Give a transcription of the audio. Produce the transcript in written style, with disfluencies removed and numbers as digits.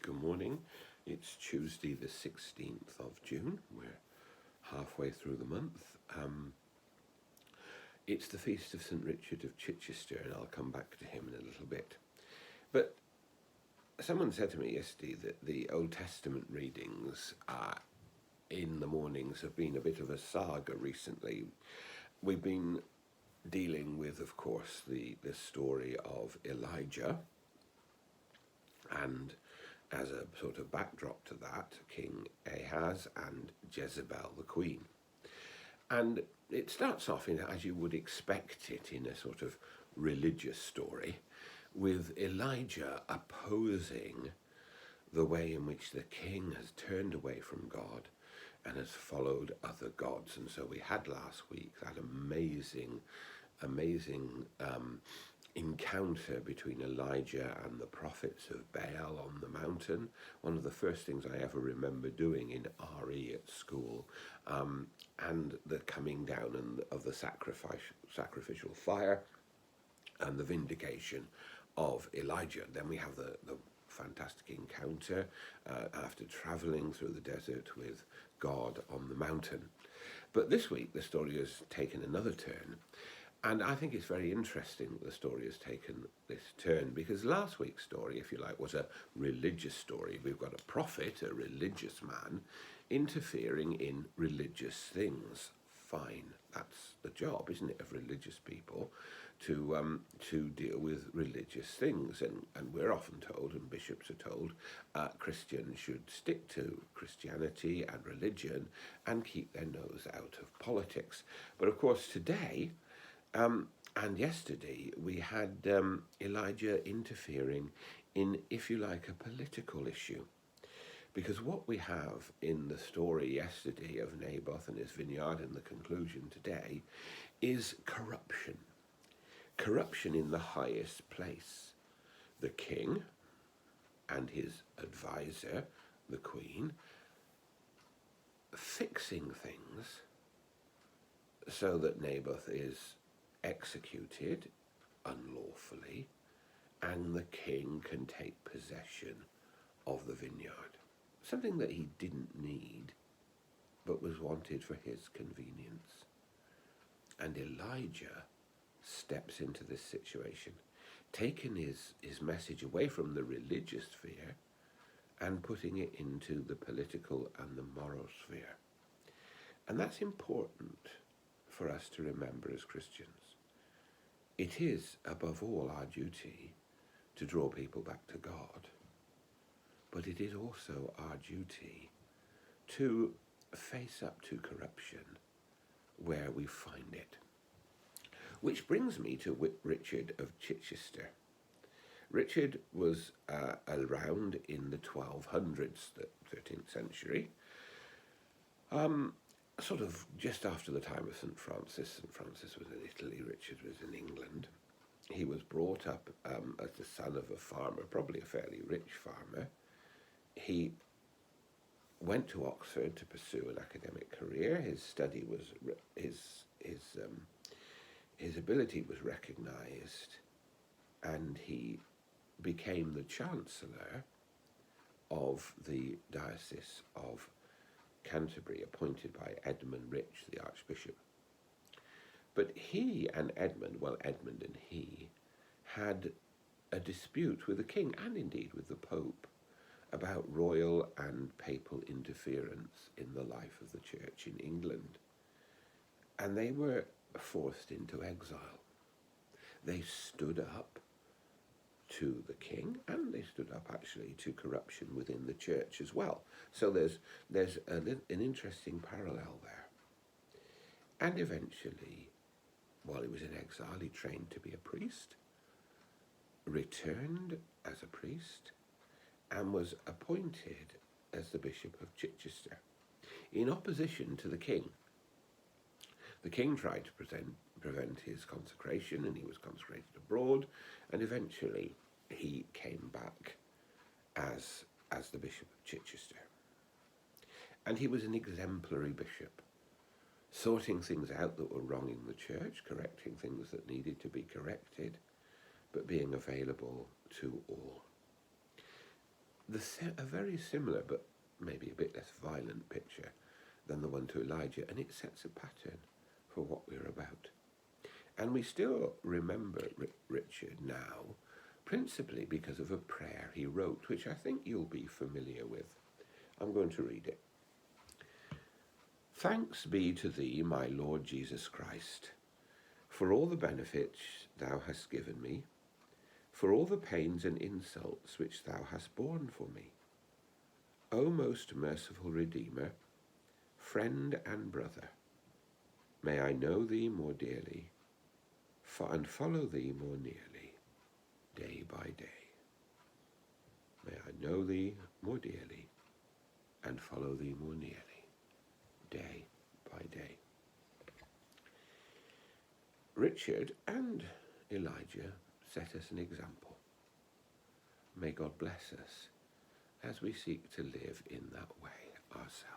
Good morning. It's Tuesday the 16th of June. We're halfway through the month. It's the feast of St. Richard of Chichester, and I'll come back to him in a little bit. But someone said to me yesterday that the Old Testament readings in the mornings have been a bit of a saga recently. We've been dealing with, of course, the story of Elijah, and as a sort of backdrop to that, King Ahaz and Jezebel, the queen. And it starts off, as you would expect it, in a sort of religious story, with Elijah opposing the way in which the king has turned away from God and has followed other gods. And so we had last week that amazing encounter between Elijah and the prophets of Baal on the mountain. One of the first things I ever remember doing in RE at school, and the coming down of the sacrificial fire and the vindication of Elijah. Then we have the fantastic encounter after traveling through the desert with God on the mountain. But this week the story has taken another turn. And I think it's very interesting that the story has taken this turn, because last week's story, if you like, was a religious story. We've got a prophet, a religious man, interfering in religious things. Fine, that's the job, isn't it, of religious people, to deal with religious things. And we're often told, and bishops are told, Christians should stick to Christianity and religion and keep their nose out of politics. But of course today, and yesterday, we had Elijah interfering in, if you like, a political issue. Because what we have in the story yesterday of Naboth and his vineyard and the conclusion today is corruption. Corruption in the highest place. The king and his advisor, the queen, fixing things so that Naboth is executed unlawfully, and the king can take possession of the vineyard. Something that he didn't need, but was wanted for his convenience. And Elijah steps into this situation, taking his message away from the religious sphere and putting it into the political and the moral sphere. And that's important for us to remember as Christians. It is, above all, our duty to draw people back to God, but it is also our duty to face up to corruption where we find it. Which brings me to Richard of Chichester. Richard was around in the 1200s, the 13th century, sort of just after the time of St. Francis. St. Francis was in Italy, Richard was in England. He was brought up as the son of a farmer, probably a fairly rich farmer. He went to Oxford to pursue an academic career. His study was, his ability was recognised, and he became the Chancellor of the Diocese of Canterbury, appointed by Edmund Rich, the Archbishop. But he and Edmund and he, had a dispute with the king, and indeed with the Pope, about royal and papal interference in the life of the church in England. And they were forced into exile. They stood up to the king, and they stood up actually to corruption within the church as well. So there's an interesting parallel there. And eventually, while he was in exile, he trained to be a priest, returned as a priest, and was appointed as the Bishop of Chichester, in opposition to the king. The king tried to prevent his consecration, and he was consecrated abroad, and eventually he came back as the Bishop of Chichester. And he was an exemplary bishop, sorting things out that were wrong in the church, correcting things that needed to be corrected, but being available to all. a very similar but maybe a bit less violent picture than the one to Elijah, and it sets a pattern for what we're about. And we still remember Richard now, principally because of a prayer he wrote, which I think you'll be familiar with. I'm going to read it. Thanks be to thee, my Lord Jesus Christ, for all the benefits thou hast given me, for all the pains and insults which thou hast borne for me. O most merciful Redeemer, friend and brother, may I know thee more dearly, and follow thee more nearly, day by day. May I know thee more dearly, and follow thee more nearly, day by day. Richard and Elijah set us an example. May God bless us as we seek to live in that way ourselves.